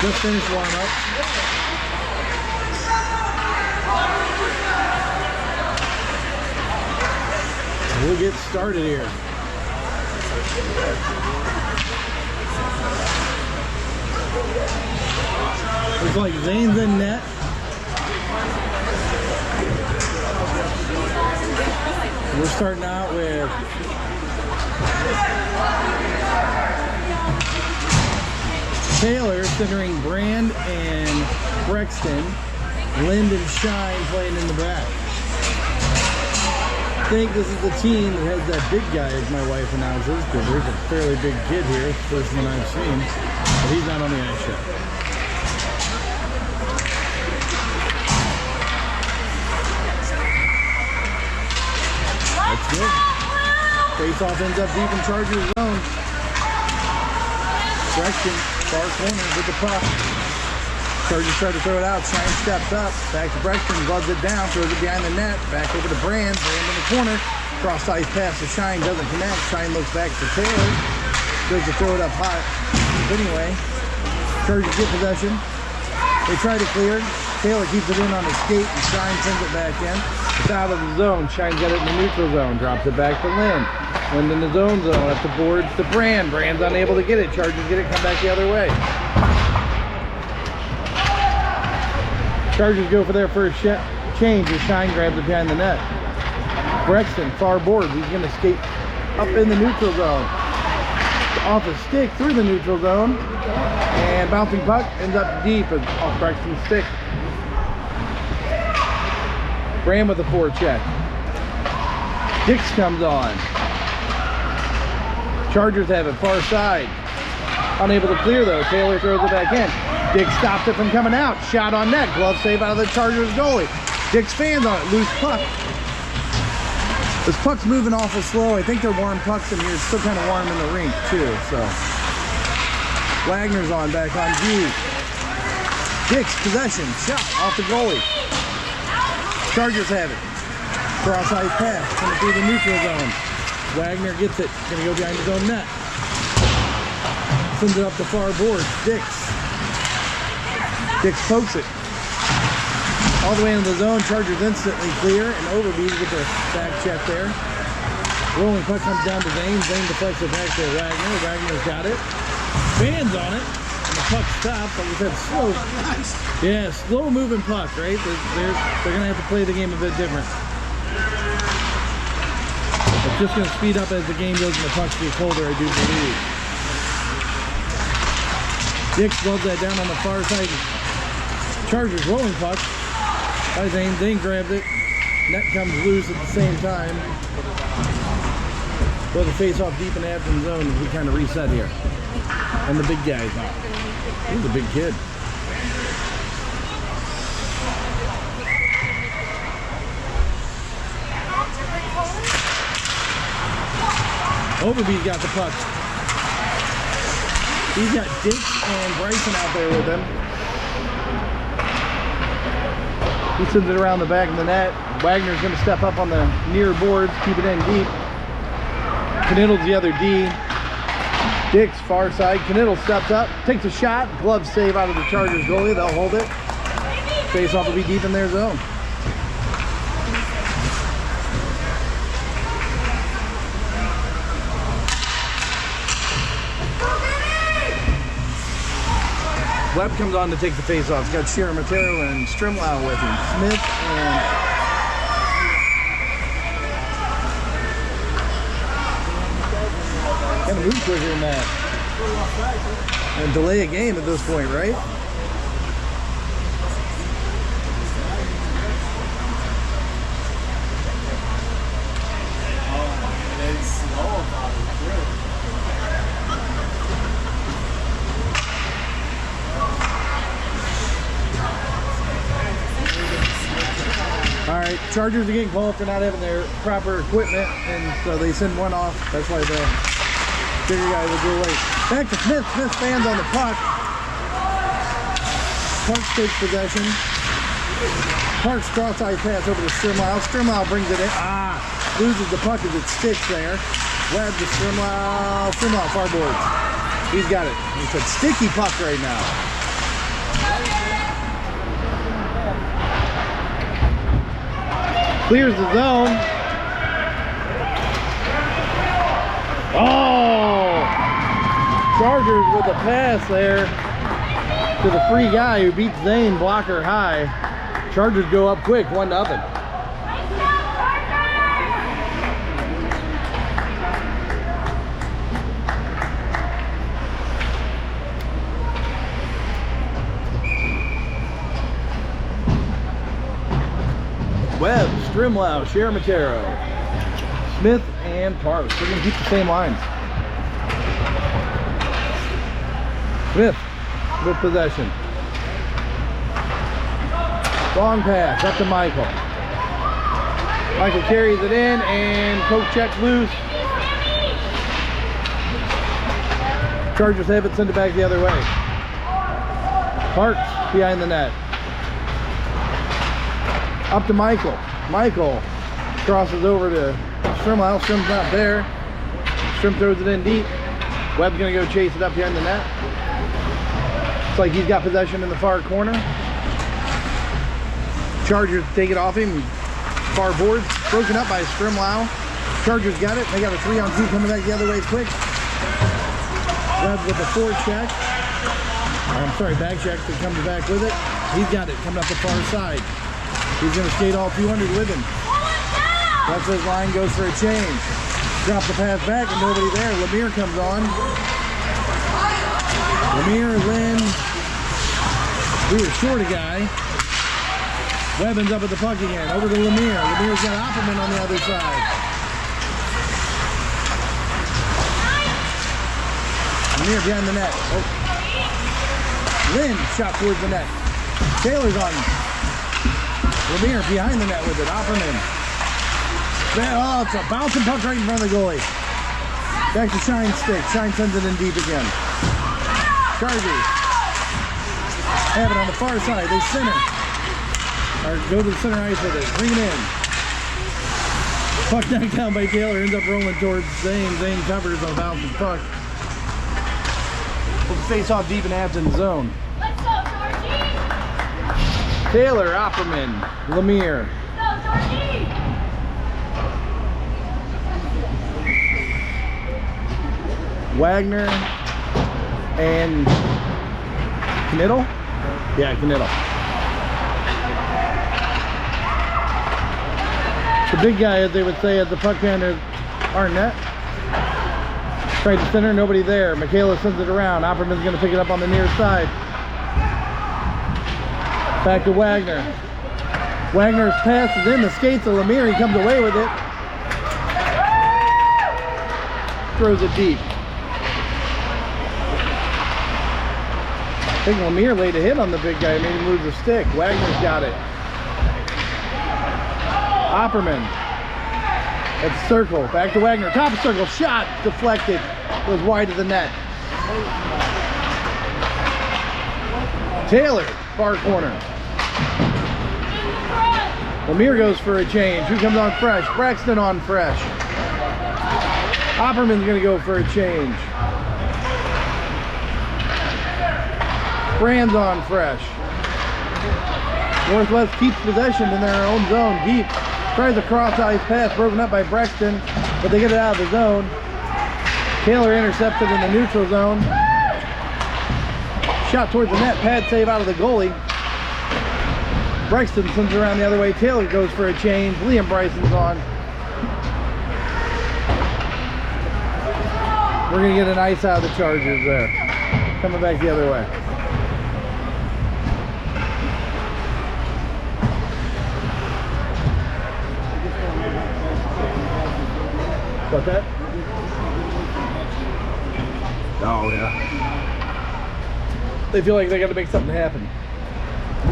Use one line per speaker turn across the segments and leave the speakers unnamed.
Just finished warm up. We'll get started here. Looks like Zane's in net. We're starting out with Taylor centering Brand and Brexton. Lind and Shine playing in the back. I think this is the team that has that big guy, as my wife announces, because there's a fairly big kid here, first one I've seen, but he's not on the ice yet. That's good. Face-off ends up deep in Chargers zone. Brexton, far corner with the puck. Chargers try to throw it out. Shine steps up. Back to Brexton. Gloves it down. Throws it behind the net. Back over to Brand. Brand in the corner. Cross-ice pass to Shine. Doesn't connect. Shine looks back to Taylor. Goes to throw it up hot. But anyway, Chargers get possession. They try to clear. Taylor keeps it in on his skate. And Shine sends it back in. It's out of the zone. Shine's got it in the neutral zone. Drops it back to Lind. Lind in the zone zone. Up the boards to Brand. Brand's unable to get it. Chargers get it. Come back the other way. Chargers go for their first change as Shine grabs it behind the net. Brexton, far board. He's going to skate up in the neutral zone. Off a stick through the neutral zone. And bouncing puck ends up deep off Brexton's stick. Brand with a forecheck. Dix comes on. Chargers have it far side. Unable to clear though. Taylor throws it back in. Dix stops it from coming out. Shot on net. Glove save out of the Chargers goalie. Dix fans on it. Loose puck. This puck's moving awful slow. I think they're warm pucks in here. It's still kind of warm in the rink too. So Wagner's on back on G. Dix possession. Shot off the goalie. Chargers have it. Cross-ice pass. Coming through the neutral zone. Wagner gets it. Gonna go behind his own net. Sends it up the far board. Dix pokes it. All the way into the zone. Chargers instantly clear. And Overbees with the back check there. Rolling puck comes down to Zane. Zane deflects it back to Wagner. Wagner's got it. Fans on it. And the puck stops. Like we said, slow. Yeah, slow moving puck, right? They're going to have to play the game a bit different. It's just going to speed up as the game goes and the pucks get colder, I do believe. Dix gloves that down on the far side. Chargers rolling puck. By Zane. Zane grabs it. Net comes loose at the same time. Well, the face-off deep in the Affton zone as we kind of reset here. And the big guy's on. He's a big kid. Overbeat got the puck. He's got Dix and Bryson out there with him. He sends it around the back of the net. Wagner's going to step up on the near boards, keep it in deep. Knittle's the other D. Dix, far side. Knittle steps up, takes a shot. Glove save out of the Chargers goalie. They'll hold it. Face-off will be deep in their zone. Webb comes on to take the face-off. He's got Shearer, Matero, and Strimlau with him. Smith and kind of move quicker than that. And delay a game at this point, right? Alright, Chargers are getting called for not having their proper equipment, and so they send one off. That's why the bigger guy will go late. Back to Smith. Smith stands on the puck. Parks takes possession. Parks cross-ice pass over to Strimlau. Strimlau brings it in. Loses the puck as it sticks there. Webb to Strimlau. Strimlau far boards. He's got it. It's a sticky puck right now. Clears the zone. Oh! Chargers with a pass there to the free guy who beats Zane, blocker high. Chargers go up quick, 1-0. Webb, Strimlau, Sheramatero, Smith, and Parks. We're going to keep the same lines. Smith with possession. Long pass up to Michael. Michael carries it in and poke check loose. Chargers have it, send it back the other way. Parks behind the net. Up to Michael. Michael crosses over to Strimlau. Strim's not there. Strim throws it in deep. Webb's gonna go chase it up behind the net. Looks like he's got possession in the far corner. Chargers take it off him. Far boards broken up by Strimlau. Chargers got it. They got a 3-on-2 coming back the other way quick. Webb with the forecheck. Back check that comes back with it. He's got it coming up the far side. He's going to skate all 200 with him. That's his line, goes for a change. Drop the pass back and nobody there. Lemire comes on. Lemire, Lynn. We were short a guy. Webb ends up at the puck again. Over to Lemire. Lemire's got Opperman on the other side. Lemire behind the net. Oh. Lynn shot towards the net. Taylor's on. Lemire behind the net with it. Opperman. Oh, it's a bouncing puck right in front of the goalie. Back to Shine's stick. Shine sends it in deep again. Chargers have it on the far side. They center. Or go to the center ice with it. Bring it in. Puck knocked down by Taylor. Ends up rolling towards Zane. Zane covers on a bouncing puck. We'll face off deep in Affton zone.
Let's go, Georgie!
Taylor, Opperman, Lemire.
Let's go, Georgie!
Wagner and Knittel? Yeah, Knittel. The big guy, as they would say, at the puck handler, Arnett. Tried to center, nobody there. Michaela sends it around. Opperman's going to pick it up on the near side. Back to Wagner. Wagner's pass is in the skates of Lemire. He comes away with it. Throws it deep. I think Lemire laid a hit on the big guy, made him lose the stick. Wagner's got it. Opperman at the circle. Back to Wagner. Top of circle. Shot deflected. Goes wide of the net. Taylor, far corner. Lemire goes for a change. Who comes on fresh? Braxton on fresh. Opperman's going to go for a change. Brand's on fresh. Northwest keeps possession in their own zone deep. Tries a cross-ice pass broken up by Braxton, but they get it out of the zone. Taylor intercepted in the neutral zone. Shot towards the net. Pad save out of the goalie. Braxton sends it around the other way. Taylor goes for a change. Liam Bryson's on. We're going to get an ice out of the Chargers there. Coming back the other way. What's that? Oh, yeah. They feel like they got to make something happen.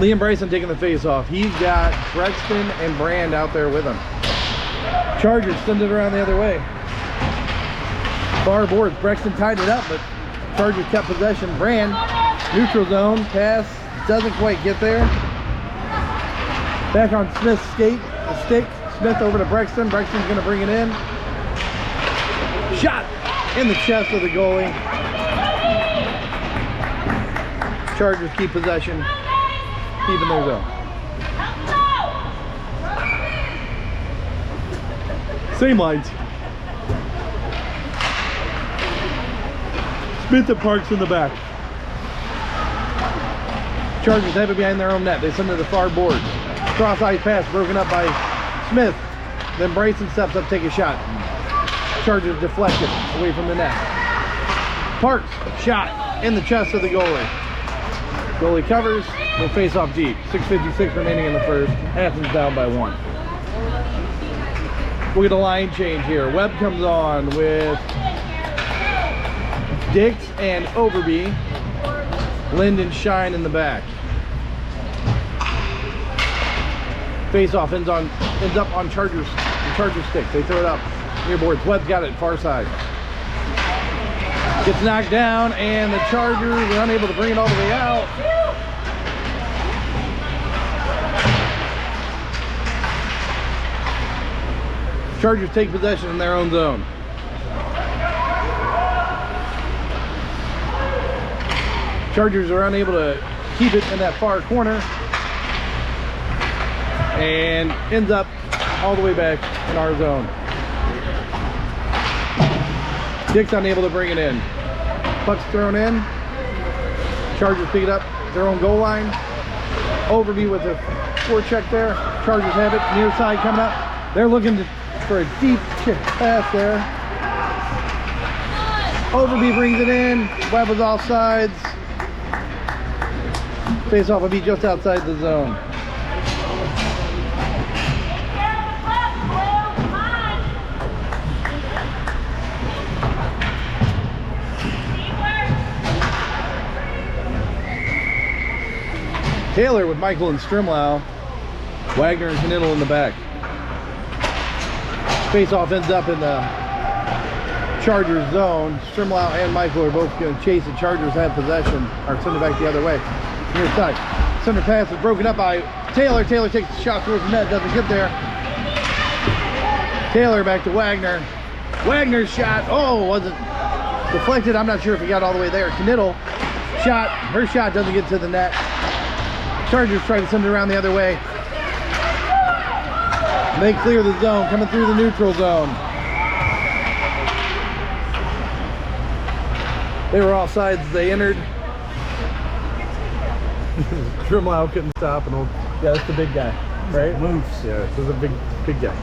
Liam Bryson taking the face off. He's got Braxton and Brand out there with him. Chargers send it around the other way. Far boards. Braxton tied it up, but Chargers kept possession. Brand, neutral zone, pass, doesn't quite get there. Back on Smith's skate, the stick. Smith over to Braxton. Braxton's going to bring it in. Shot in the chest of the goalie. Chargers keep possession, keeping their zone.
Same lines. Smith and Parks in the back. Chargers have it behind their own net. They send it to the far board. Cross ice pass broken up by Smith. Then Bryson steps up, take a shot. Chargers deflected away from the net. Parks, shot in the chest of the goalie. Goalie covers, will face off deep. 6:56 remaining in the first. Athens down by 1. We'll get a line change here. Webb comes on with Dix and Overby. Lind and Shine in the back. Face off ends up on Chargers. The Chargers stick. They throw it up near boards. Webb's got it far side. Gets knocked down, and the Chargers are unable to bring it all the way out. Chargers take possession in their own zone. Chargers are unable to keep it in that far corner, and ends up all the way back in our zone. Dick's unable to bring it in. Puck's thrown in. Chargers pick it up their own goal line. Overby with a forecheck there. Chargers have it near side coming up. They're looking for a deep pass there. Overby brings it in. Webb was offsides. Face off will be just outside the zone. Taylor with Michael and Strimlau. Wagner and Knittel in the back. Face-off ends up in the Chargers zone. Strimlau and Michael are both going to chase the Chargers, have possession, or send it back the other way. Near side. Center pass is broken up by Taylor. Taylor takes the shot towards the net, doesn't get there. Taylor back to Wagner. Wagner's shot, wasn't deflected. I'm not sure if he got all the way there. Knittel shot, her shot doesn't get to the net. Chargers try to send it around the other way. They clear the zone, coming through the neutral zone. They were offsides as they entered. Strimlau couldn't stop, and yeah, that's the big guy, right?
Moose.
Yeah, this is a big guy,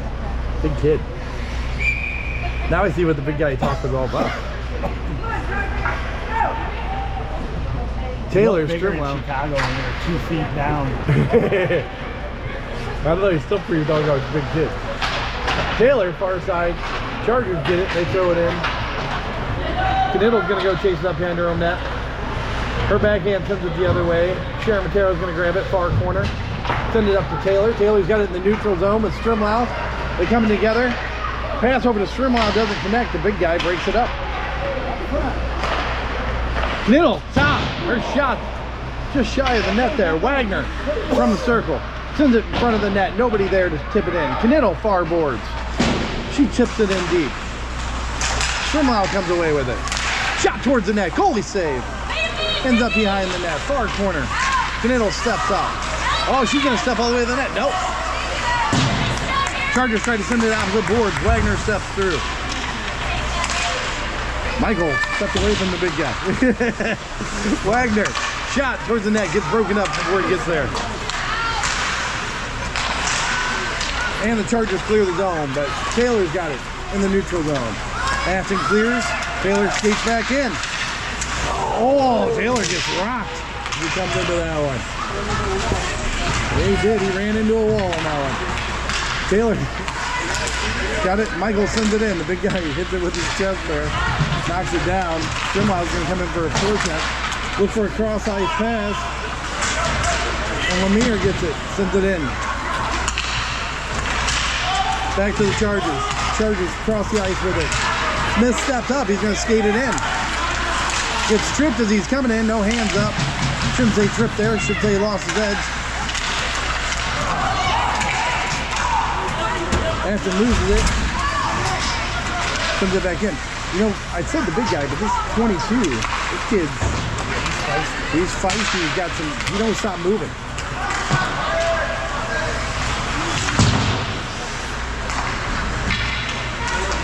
big kid. Now I see what the big guy talk was all about. Taylor Strimlau.
Chicago, and they're 2 feet down.
I don't know, he's still pretty doggone big kid. Taylor, far side. Chargers get it, they throw it in. Knittel's gonna go chase it up behind her own net. Her backhand sends it the other way. Sharon Matero's gonna grab it, far corner. Send it up to Taylor. Taylor's got it in the neutral zone with Strimlau. They come together. Pass over to Strimlau, doesn't connect. The big guy breaks it up. Knittel, top. Her shot just shy of the net there. Wagner from the circle. Sends it in front of the net. Nobody there to tip it in. Knittel far boards. She tips it in deep. Strimlau comes away with it. Shot towards the net. Goalie save. Ends up behind the net. Far corner. Knittel steps up. Oh, she's going to step all the way to the net. Nope. Chargers try to send it out of the boards. Wagner steps through. Michael stepped away from the big guy. Wagner. Shot towards the net. Gets broken up before he gets there. And the Chargers clear the zone, but Taylor's got it in the neutral zone. Affton clears. Taylor skates back in. Oh, Taylor gets rocked. He comes into that one. Yeah, he did. He ran into a wall on that one. Taylor got it. Michael sends it in. The big guy hits it with his chest there. Knocks it down. Strimlau's going to come in for a forecheck. Look for a cross-ice pass. And Lemire gets it. Sends it in. Back to the Chargers. Chargers cross the ice with it. Smith steps up. He's going to skate it in. Gets tripped as he's coming in. No hands up. Shouldn't say tripped there. Should say he lost his edge. After loses it. Comes it back in. You know, I said the big guy, but this 22, this kid's he's feisty. He's got some, he don't stop moving.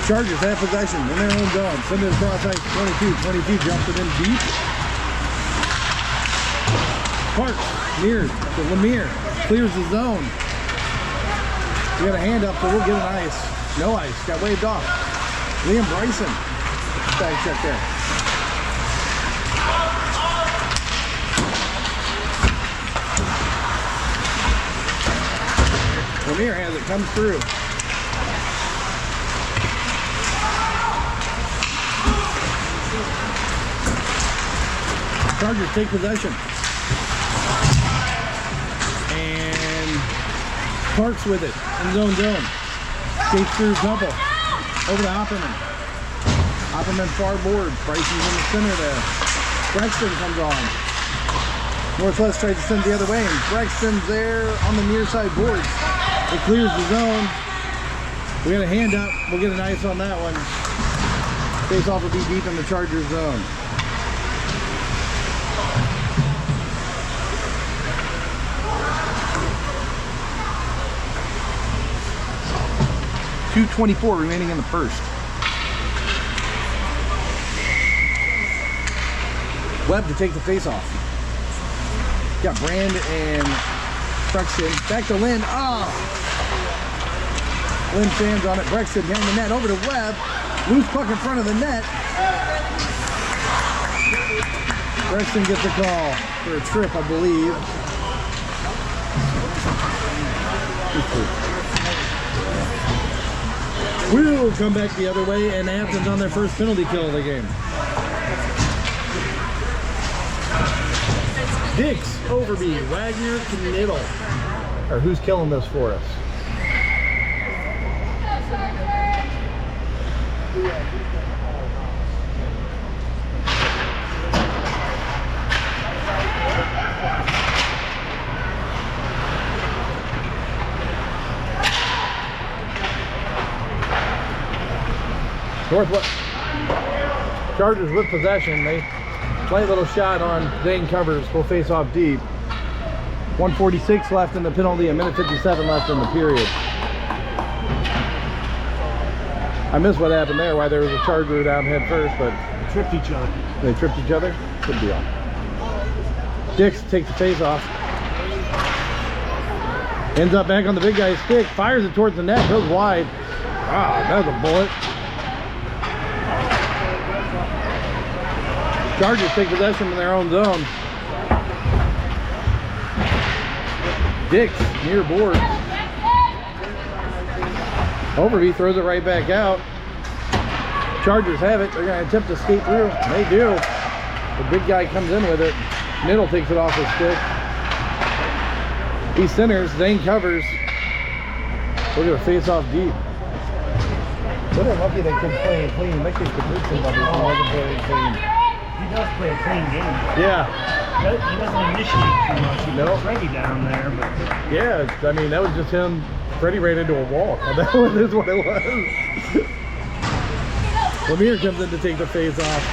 Chargers have possession in their own zone. Send it across ice. 22. 22 jumps it in deep. Parks near to Lemire. Clears the zone. We got a hand up, so we'll get an ice. No ice. Got waved off. Liam Bryson. Back check there. Lemire has it. Comes through. Chargers take possession. And Parks with it in zone. Skates through Temple. Over to Opperman. Opperman far board. Bryson's in the center there. Brexton comes on. Northwest tries to send the other way, and Brexton's there on the near side boards. It clears the zone. We got a hand up. We'll get an ice on that one. Face off will be deep in the Chargers zone. .224 remaining in the first. Webb to take the face off. Got Brand and Brexton. Back to Lynn. Oh! Lynn stands on it. Brexton down the net. Over to Webb. Loose puck in front of the net. Brexton gets a call for a trip, I believe. We'll come back the other way, and Affton's on their first penalty kill of the game. Dix, Overby, Wagner, Knittel. Or who's killing this for us? Northwest Chargers with possession. They play a little shot on Zane Covers. Will face off deep. 1:46 left in the penalty. A minute 57 left in the period. I missed what happened there. Why there was a Charger down head first, but
Tripped each other.
they tripped each other. Could be on. Dix takes the face off. Ends up back on the big guy's stick. Fires it towards the net. Goes wide. Ah, that was a bullet. Chargers take possession in their own zone. Dix near boards. Overby throws it right back out. Chargers have it. They're going to attempt to skate through. They do. The big guy comes in with it. Middle takes it off his stick. He centers. Zane Covers. We're going to face off deep. What a lucky they can play clean. They could hurt somebody if he wasn't playing clean.
He does play a clean game.
Yeah.
He doesn't initiate too much. He
Nope.
puts Freddie down there, but
Yeah, I mean, that was just him. Freddie ran into a wall. That is what it was. Lemire comes in to take the face off.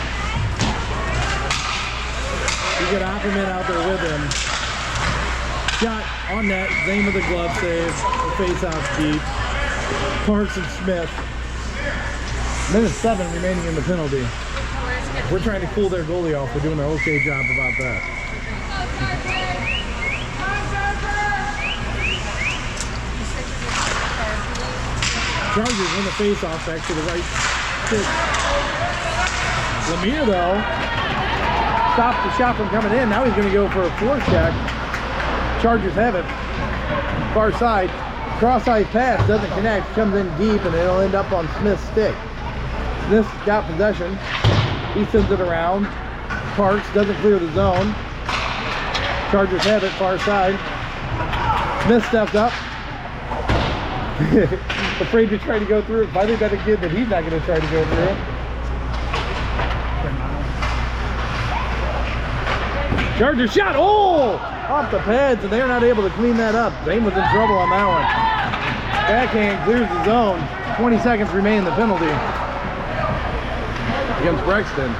You get Opperman out there with him. Shot on net. Zane with the glove save. The face off deep. Parks and Smith. Minute 7 remaining in the penalty. We're trying to cool their goalie off. We're doing an okay job about that. Chargers win the face-off back to the right stick. Lemire, though, stopped the shot from coming in. Now he's going to go for a forecheck. Chargers have it. Far side. Cross-ice pass. Doesn't connect. Comes in deep, and it'll end up on Smith's stick. Smith's got possession. He sends it around. Parks doesn't clear the zone. Chargers have it. Far side. Smith steps up. Afraid to try to go through it. Finally got a kid that he's not going to try to go through it. Charger shot. Oh! Off the pads, and they're not able to clean that up. Zane was in trouble on that one. Backhand clears the zone. 20 seconds remain in the penalty. Against Brexton.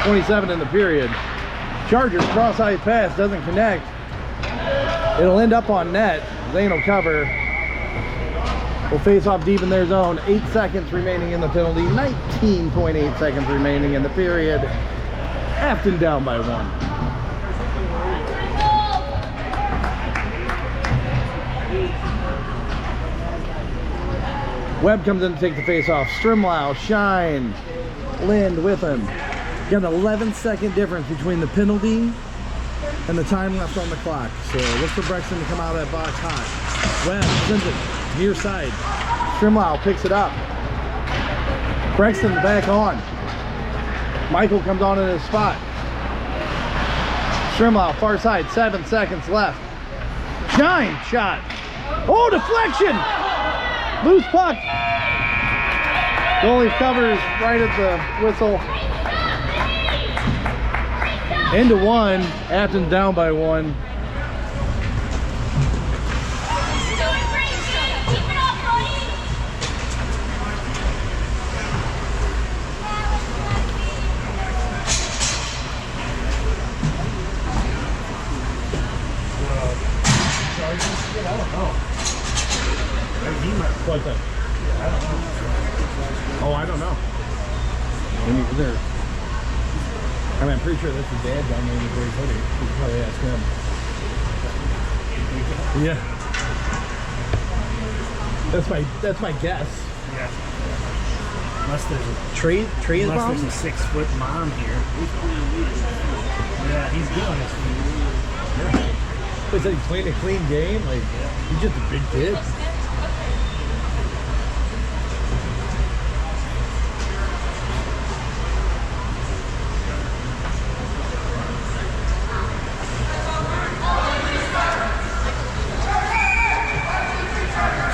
27 in the period. Chargers cross-ice pass. Doesn't connect. It'll end up on net. Zane will cover. will face off deep in their zone. 8 seconds remaining in the penalty. 19.8 seconds remaining in the period. Affton down by 1. Webb comes in to take the face off. Strimlau, Shine, Lind with him. Got an 11-second difference between the penalty and the time left on the clock. So look for Brexton to come out of that box hot. Webb sends it near side. Strimlau picks it up. Brexton back on. Michael comes on in his spot. Strimlau far side, 7 seconds left. Shine shot. Oh, deflection! Loose puck. Goalie covers right at the whistle. Into 1. Affton down by 1. What's that? Yeah, I don't know. Oh, I don't know. I mean, I'm pretty sure that's his dad down there in the gray hoodie. You could probably ask him. Yeah. That's my guess.
Yeah. Unless there's a
Trey is
unless
mom?
there's a 6-foot mom here. Yeah, he's doing this.
They said he's playing a clean game. Like, he's just a big kid.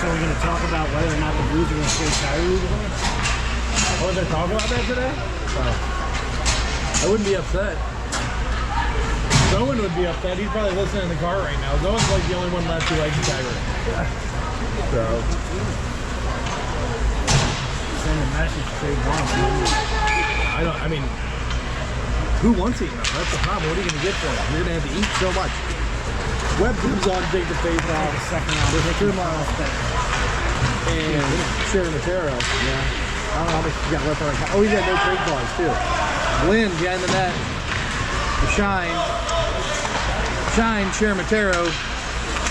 So we're going to talk about whether or not the Blues are going to stay Kyrie today?
Oh, they're talking about that today? Oh. I wouldn't be upset. Zoen would be upset. He's probably listening in the car right now. Zoen's like the only one left who likes Kyrie. So.
Send a message to say one.
I mean, who wants to eat them? That's the problem. What are you going to get for him? You're going to have to eat so much. Webb comes on to take the face off.
The second round.
With Strimlau and Sharon Matero. Yeah. I don't know how much he's got left on the. Oh, he's got no trade clause too. Lynn behind the net. Shine, Sharon Matero.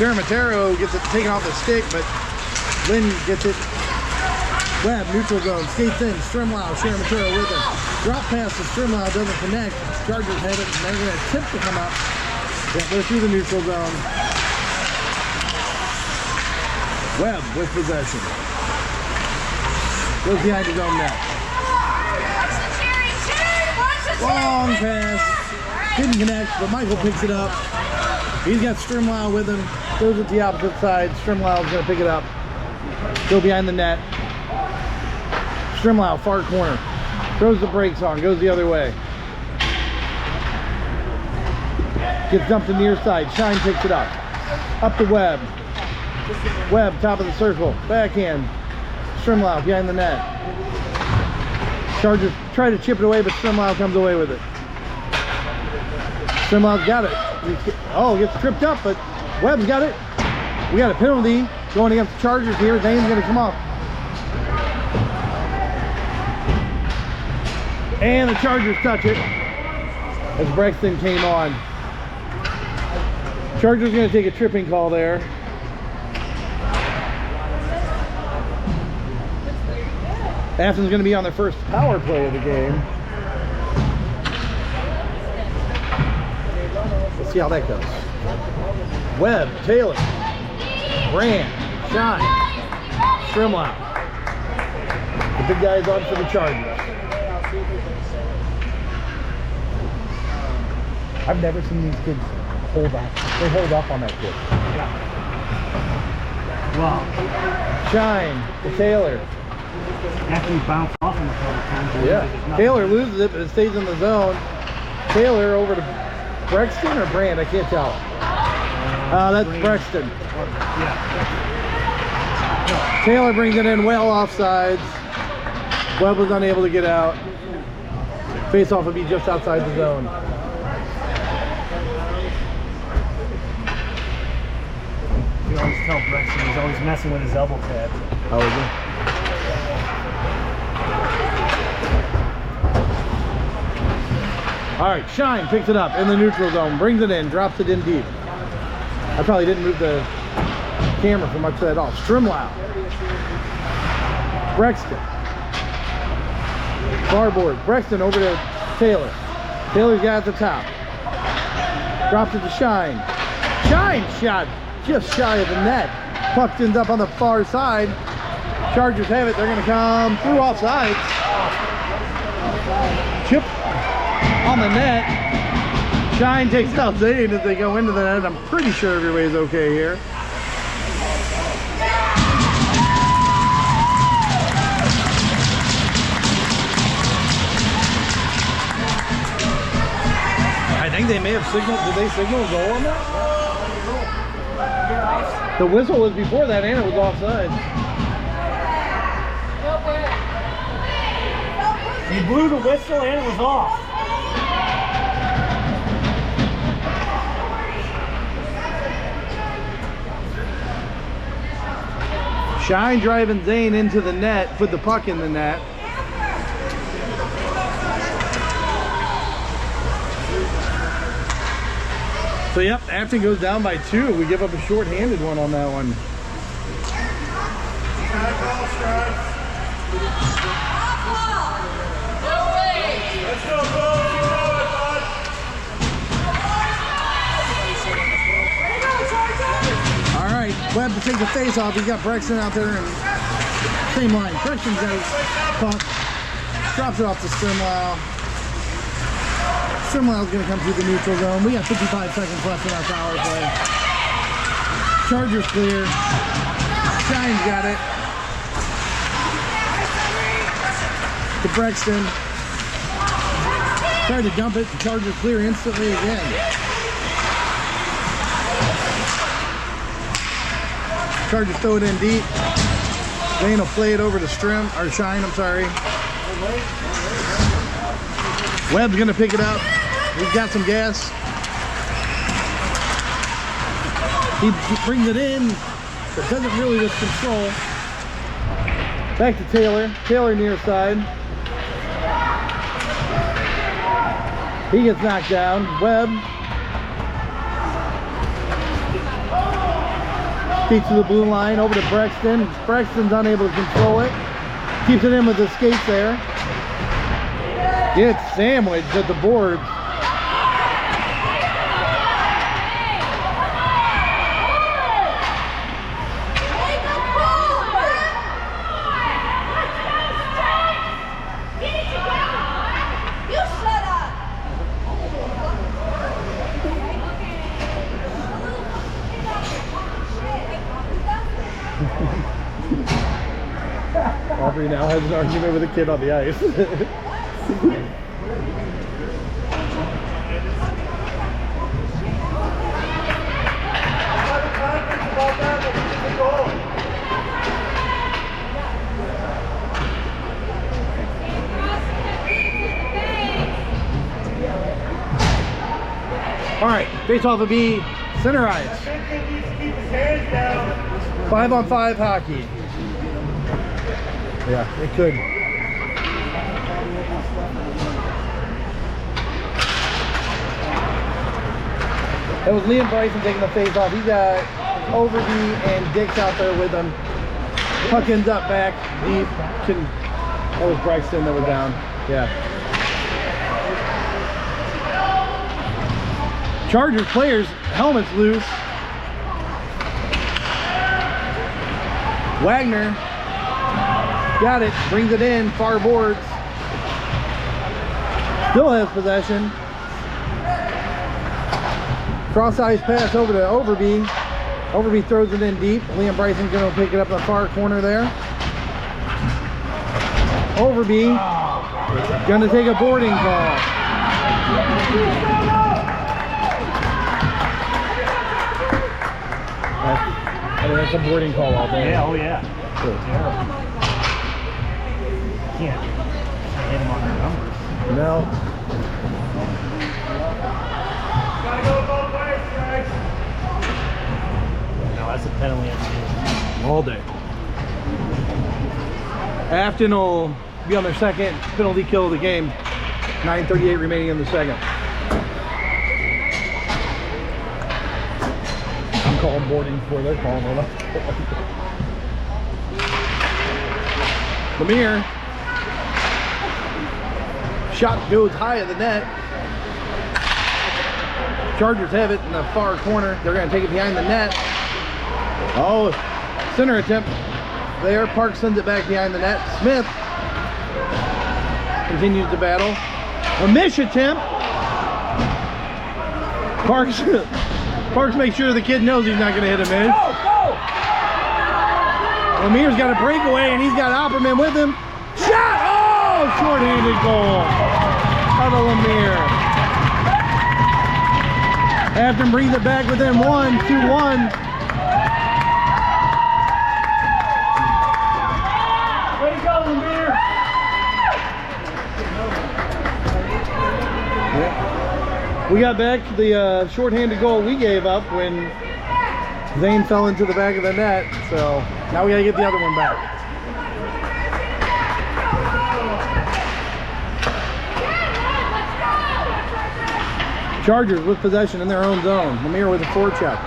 Sharon Matero gets it taken off the stick, but Lynn gets it. Webb, neutral zone, skates in. Strimlau, Sharon Matero with him. Drop pass to Strimlau, doesn't connect. Chargers have it, and they're going to attempt to come up. Yeah, they're through the neutral zone. Webb with possession. Goes behind his own net. Long pass. Didn't connect, but Michael picks it up. He's got Strimlau with him. Throws it to the opposite side. Strimlau's going to pick it up. Go behind the net. Strimlau, far corner. Throws the brakes on. Goes the other way. Gets dumped to the near side. Shine picks it up. Up to Webb. Webb, top of the circle. Backhand. Strimlau behind the net. Chargers try to chip it away, but Strimlau comes away with it. Strimlau's got it. Oh, gets tripped up, but Webb's got it. We got a penalty going against the Chargers here. Zane's going to come off. And the Chargers touch it as Brexton came on. Chargers going to take a tripping call there. Affton's going to be on their first power play of the game. Let's see how that goes. Webb, Taylor, Brand, Shine, Strimlau. The big guy's on for the Chargers. I've never seen these kids hold up. They hold up on that kid.
Wow.
Shine to Taylor.
After he bounced off him a couple times.
Yeah. Taylor loses it, but it stays in the zone. Taylor over to Brexton or Brand? I can't tell. That's Brexton.
Yeah.
Taylor brings it in well offsides. Webb was unable to get out. Face-off would be just outside the zone.
You always tell Brexton he's always messing with his elbow pad.
How is it? All right, Shine picks it up in the neutral zone, brings it in, drops it in deep. I probably didn't move the camera for much of that off. Strimlau. Brexton. Farboard. Brexton over to Taylor. Taylor's got at the top. Drops it to Shine. Shine shot just shy of the net. Puck ends up on the far side. Chargers have it. They're going to come through offsides. Chip on the net. Shine takes out Zane as they go into the net. I'm pretty sure everybody's okay here. I think they may have signaled. Did they signal a goal on that? The whistle was before that and it was offside.
You blew the whistle and it was off.
Shine driving Zane into the net, put the puck in the net. So yep, Affton goes down by 2. We give up a short-handed one on that one. All right, Webb to take the face off. He's got Brexton out there and same line. Brexton goes puck, drops it off to Strimlau. Strimlau's going to come through the neutral zone. We got 55 seconds left in our power play. Chargers clear. Shine's got it. To Brexton. Tried to dump it. The Chargers clear instantly again. Chargers throw it in deep. Zane will play it over to Shine, I'm sorry. Webb's going to pick it up. He's got some gas. He brings it in, but doesn't really with control. Back to Taylor. Taylor near side. He gets knocked down. Webb. Feet to the blue line, over to Brexton. Brexton's unable to control it. Keeps it in with the skates there. Gets sandwiched at the boards. Aubrey now has an argument with a kid on the ice. All right, face off of B, center ice. 5-on-5 hockey. Yeah, it could. That was Liam Bryson taking the face off. He's got Overby and Dix out there with him. Puck ends up back deep. That was Bryson that was down. Yeah. Chargers players, helmets loose. Wagner got it, brings it in, far boards. Still has possession. Cross ice pass over to Overby. Overby throws it in deep. Liam Bryson's going to pick it up in the far corner there. Overby going to take a boarding call. I mean, that's a boarding call all day.
Yeah, oh yeah. Good. Terrible. Can't hit them on their numbers.
No.
Gotta go both ways, guys. No, that's a penalty.
All day. Affton will be on their second penalty kill of the game. 9:38 remaining in the second. I'm calling boarding before they're calling it up. Lemire. Shot goes high at the net. Chargers have it in the far corner. They're going to take it behind the net. Oh, center attempt there. Park sends it back behind the net. Smith continues to battle. A miss attempt. Parks makes sure the kid knows he's not going to hit a miss. Lemire's got a breakaway and he's got Opperman with him. Shot! Oh, short-handed goal out of Lemire. Affton brings it back within 2-1.
Way to go, Lemire!
We got back the short-handed goal we gave up when Zane fell into the back of the net, so now we gotta get the other one back. Chargers with possession in their own zone. Lemire with a forecheck.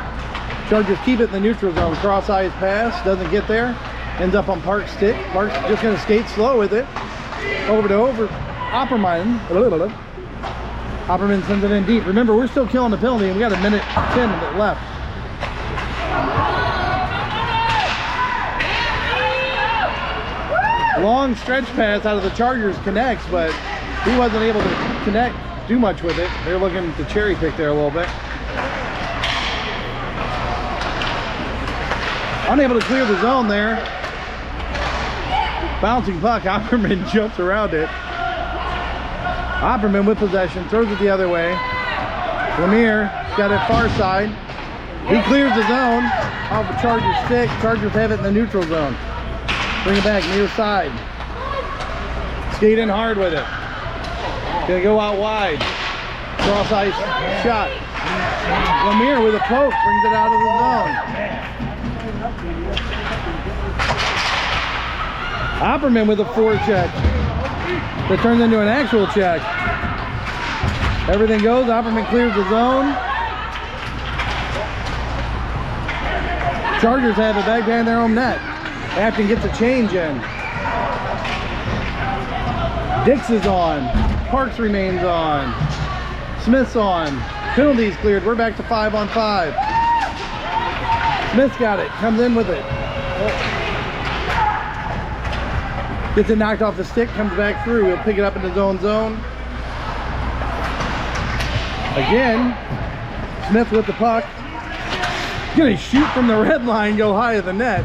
Chargers keep it in the neutral zone. Cross-eyes pass, doesn't get there. Ends up on Park's stick. Park's just gonna skate slow with it. Over Opperman. Opperman sends it in deep. Remember, we're still killing the penalty and we got a minute 10 of it left. Long stretch pass out of the Chargers connects, but he wasn't able to do much with it. They're looking to cherry pick there a little bit. Unable to clear the zone there. Bouncing puck, Opperman jumps around it. Opperman with possession, throws it the other way. Lemire got it far side. He clears the zone off the Chargers stick. Chargers have it in the neutral zone. Bring it back near side. Skate in hard with it. Gonna go out wide. Cross ice shot. Lemire with a poke brings it out of the zone. Opperman with a forecheck that turns into an actual check. Everything goes. Opperman clears the zone. Chargers have it back behind their own net. Affton gets a change in. Dix is on. Parks remains on. Smith's on. Penalties cleared. We're back to 5-on-5. Smith's got it. Comes in with it. Gets it knocked off the stick. Comes back through. He'll pick it up in his own zone. Again. Smith with the puck. Gonna shoot from the red line. Go high of the net.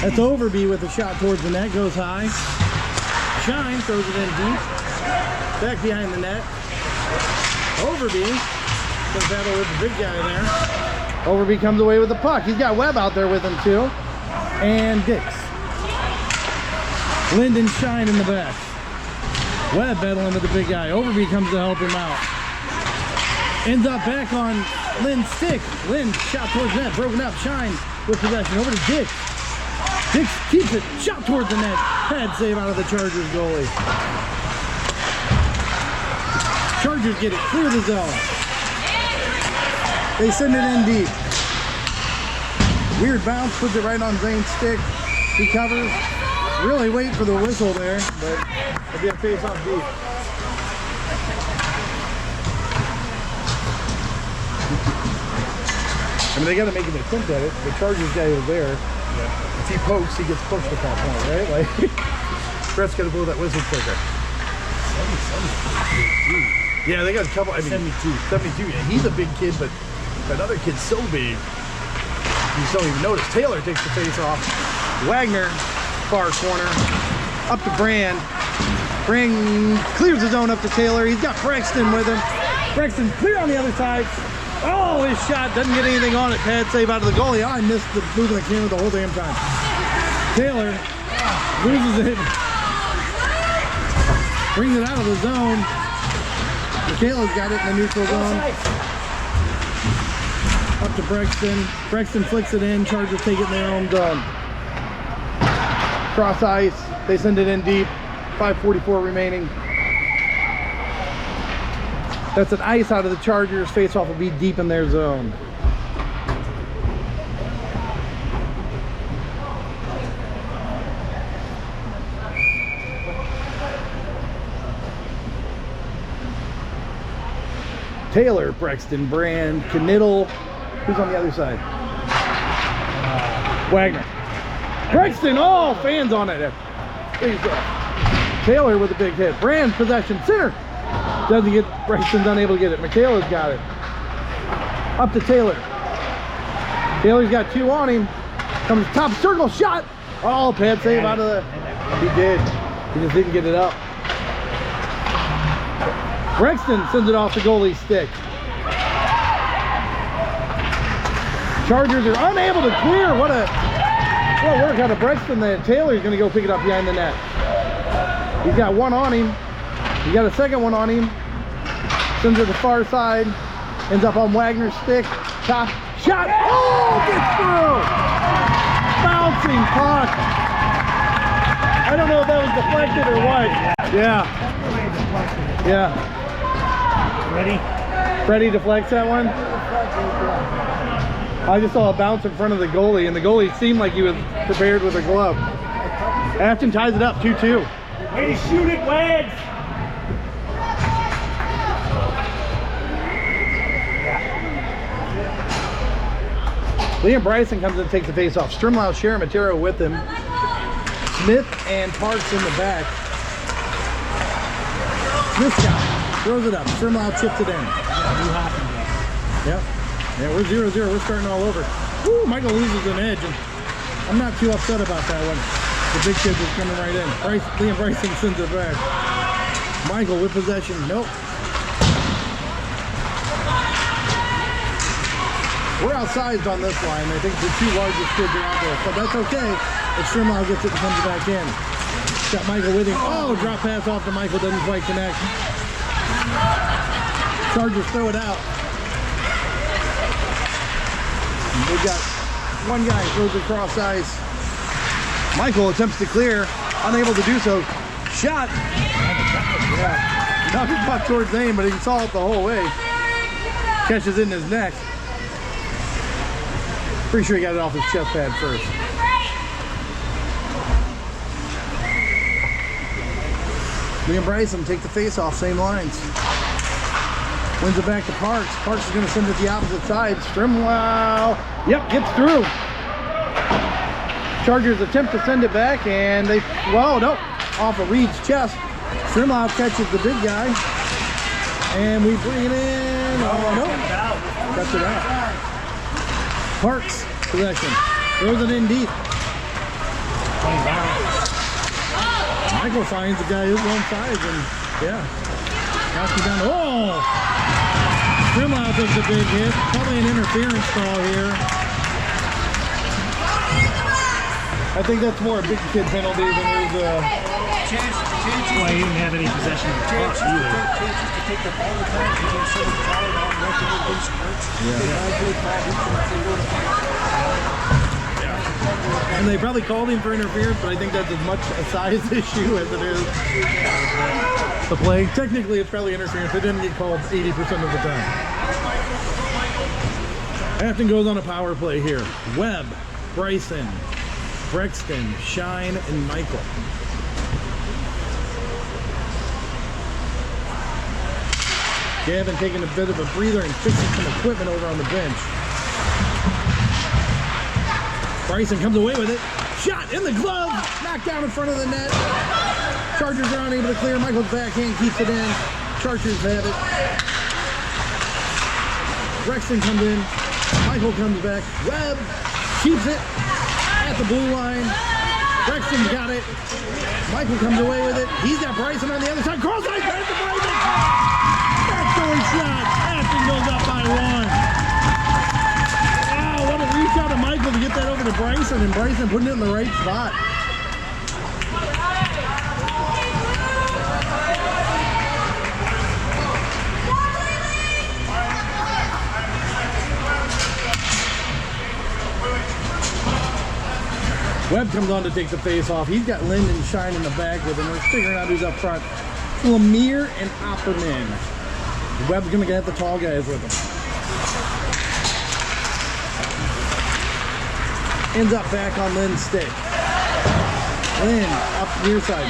That's Overby with a shot towards the net, goes high. Shine throws it in deep. Back behind the net. Overby does battle with the big guy there. Overby comes away with the puck. He's got Webb out there with him too. And Dix. Linden Shine in the back. Webb battling with the big guy. Overby comes to help him out. Ends up back on Lynn's stick. Lynn shot towards net, broken up. Shine with possession over to Dix. Dix keeps it, shot towards the net. Pad save out of the Chargers goalie. Chargers get it, clear the zone. They send it in deep. Weird bounce, puts it right on Zane's stick. He covers. Really wait for the whistle there, but it'll be a face-off deep. I mean, they got to make an attempt at it. The Chargers guy was there. Yeah. If he pokes, he gets pushed at that point, right? Like, Brett's got to blow that whistle quicker. 72. Yeah, they got a couple. I mean, 72. Yeah, he's a big kid, but that other kid's so big, you just don't even notice. Taylor takes the face off. Wagner, far corner, up to Brand. Brand clears the zone up to Taylor. He's got Brexton with him. Brexton clear on the other side. Oh, his shot doesn't get anything on it. Pad save out of the goalie. Oh, I missed the moving the camera the whole damn time. Taylor loses it. Brings it out of the zone. Michaela's got it in the neutral zone.
Up to Brexton. Brexton flicks it in. Chargers take it in their own zone. Cross ice. They send it in deep. 5:44 remaining. That's an ice out of the Chargers. Face-off will be deep in their zone. Taylor, Brexton, Brand, Knittel. Who's on the other side? Wagner. Brexton, oh, fans on it. Taylor with a big hit. Brand, possession, center. Doesn't get, Brexton's unable to get it. Michaela's got it. Up to Taylor. Taylor's got 2 on him. Comes top circle, shot. Oh, pad save out of the, he did. He just didn't get it up. Brexton sends it off the goalie's stick. Chargers are unable to clear. What work out of Brexton there. Taylor's going to go pick it up behind the net. He's got 1 on him. He got a second one on him. Sends it to the far side. Ends up on Wagner's stick. Top shot. Oh, gets through. Bouncing puck. I don't know if that was deflected or what. Yeah. Yeah. Freddie deflects that one. I just saw a bounce in front of the goalie, and the goalie seemed like he was prepared with a glove. Affton ties it up 2-2.
Way to shoot it, Wags!
Liam Bryson comes in and takes the face off. Strimlau, Sharon Matero with him. Smith and Parks in the back. Smith throws it up. Strimlau chips it in. Yep. Yeah, we're 0-0. We're starting all over. Woo, Michael loses an edge, and I'm not too upset about that one. The big kid is coming right in. Liam Bryson sends it back. Michael with possession. Nope. We're outsized on this line. I think the 2 largest kids are out there, but that's okay. If Strimlau gets it and comes back in. Got Michael with him. Oh, drop pass off to Michael. Doesn't quite connect. Chargers throw it out. We've got 1 guy throws it across ice. Michael attempts to clear, unable to do so. Shot. Yeah. Knocked the puck towards aim, but he saw it the whole way. Catches it in his neck. Pretty sure he got it off his chest pad first. Liam Bryson take the face off, same lines. Wins it back to Parks. Parks is going to send it the opposite side. Strimlau, yep, gets through. Chargers attempt to send it back, and they, whoa, nope, off of Reed's chest. Strimlau catches the big guy, and we bring it in. Oh, nope, cuts it out. Parks, possession, throws it in deep. Michael finds the guy who's on sides, and yeah, passes down. Oh! Strimlau does the big hit. Probably an interference call here. I think that's more a big kid penalty than it is a...
Well, he didn't have any possession of the puck either.
To take the ball the time, he didn't sort of follow on working with those skirts.
And they probably called him for interference, but I think that's as much a size issue as it is the play. Technically, it's probably interference. It didn't get called 80% of the time. Affton goes on a power play here. Webb, Bryson, Brexton, Shine, and Michael. Gavin taking a bit of a breather and fixing some equipment over on the bench. Bryson comes away with it. Shot in the glove. Knocked down in front of the net. Chargers are unable to clear. Michael's backhand keeps it in. Chargers have it. Brexton comes in. Michael comes back. Webb keeps it at the blue line. Brexton's got it. Michael comes away with it. He's got Bryson on the other side. Cross ice right to Bryson. Backdoor shot. Affton goes up by 1. What a reach out of Michael to get that over to Bryson, and Bryson putting it in the right spot.
Webb comes on to take the face off. He's got Lind and Shine in the back with him. We're figuring out who's up front. Lemire and Opperman. Webb's gonna get the tall guys with him. Ends up back on Lynn's stick. Lynn up near side.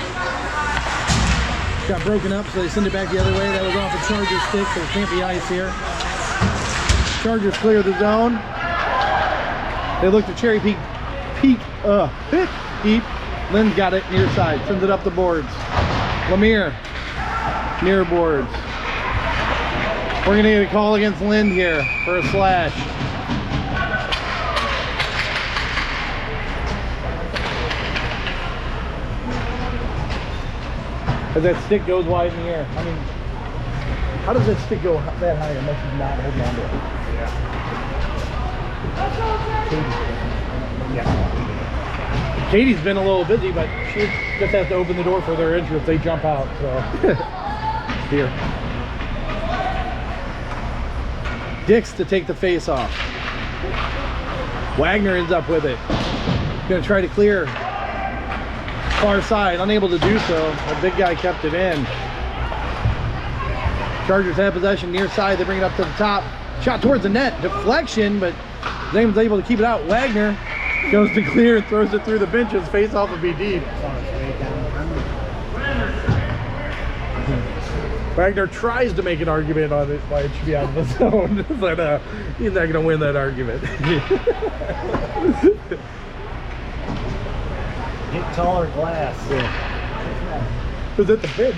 Got broken up, so they send it back the other way. That was off a Charger stick, so there can't be ice here. Chargers clear the zone. They look to cherry peek deep. Lynn's got it near side, sends it up the boards. Lemire, near boards. We're gonna get a call against Lynn here for a slash. As that stick goes wide in the air. I mean, how does that stick go that high unless he's not holding on to it? Yeah. Katie's been a little busy, but she just has to open the door for their entrance. They jump out, so. Here. Dix to take the face off. Wagner ends up with it. Gonna try to clear. Far side, unable to do so. The big guy kept it in. Chargers have possession near side. They bring it up to the top. Shot towards the net. Deflection, but Zane's able to keep it out. Wagner goes to clear and throws it through the benches. Face off would be deep. Wagner tries to make an argument on it why it should be out of the zone. But he's not going to win that argument.
Get taller glass.
Yeah. Was it the bench?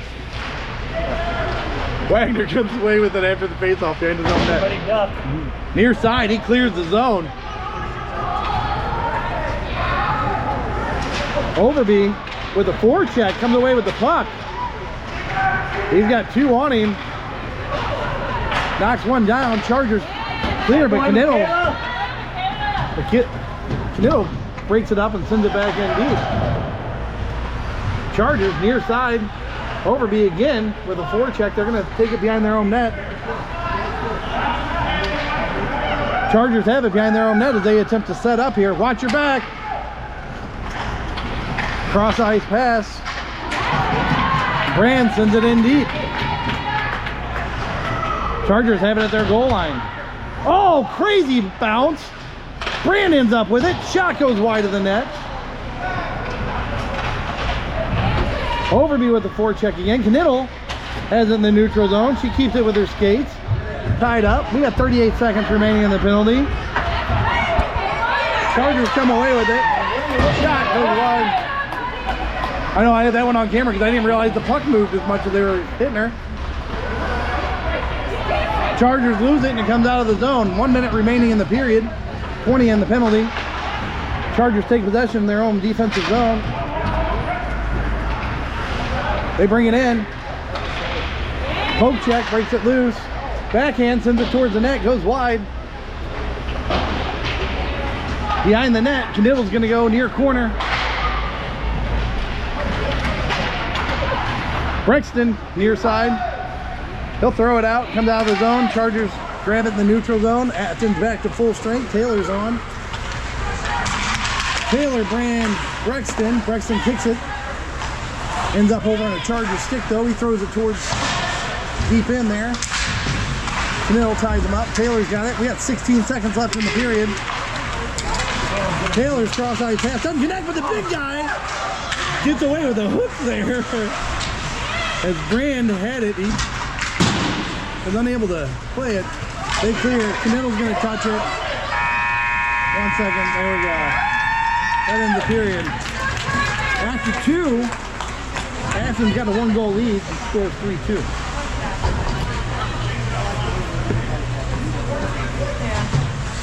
Wagner comes away with it after the face-off behind his own net. Near side, he clears the zone. Overby with a forecheck comes away with the puck. He's got two on him. Knocks one down. Chargers clear, but Canitto breaks it up and sends it back in deep. Chargers near side. Overby again with a forecheck. They're going to take it behind their own net. Chargers have it behind their own net as they attempt to set up here. Watch your back. Cross ice pass. Brand sends it in deep. Chargers have it at their goal line. Oh, crazy bounce. Brand ends up with it. Shot goes wide of the net. Overby with the forecheck again. Knittel has it in the neutral zone. She keeps it with her skates. Tied up. We got 38 seconds remaining in the penalty. Chargers come away with it. Shot goes wide. I know I had that one on camera because I didn't realize the puck moved as much as they were hitting her. Chargers lose it and it comes out of the zone. 1 minute remaining in the period. 20 in the penalty. Chargers take possession in their own defensive zone. They bring it in. Poke check, breaks it loose. Backhand sends it towards the net, goes wide. Behind the net, Knittel's gonna go near corner. Brexton, near side. He'll throw it out, comes out of the zone. Chargers grab it in the neutral zone. Affton's back to full strength. Taylor's on. Taylor, Brand, Brexton. Brexton kicks it. Ends up over on a Charger stick though. He throws it towards deep in there. Knittel ties him up. Taylor's got it. We got 16 seconds left in the period. Taylor's cross-eye pass. Doesn't connect with the big guy. Gets away with a hook there. As Brand had it, he was unable to play it. They clear. Knittel's going to touch it. 1 second. There we go. That ends the period. After two, Affton's got a 1-goal lead and scores 3-2.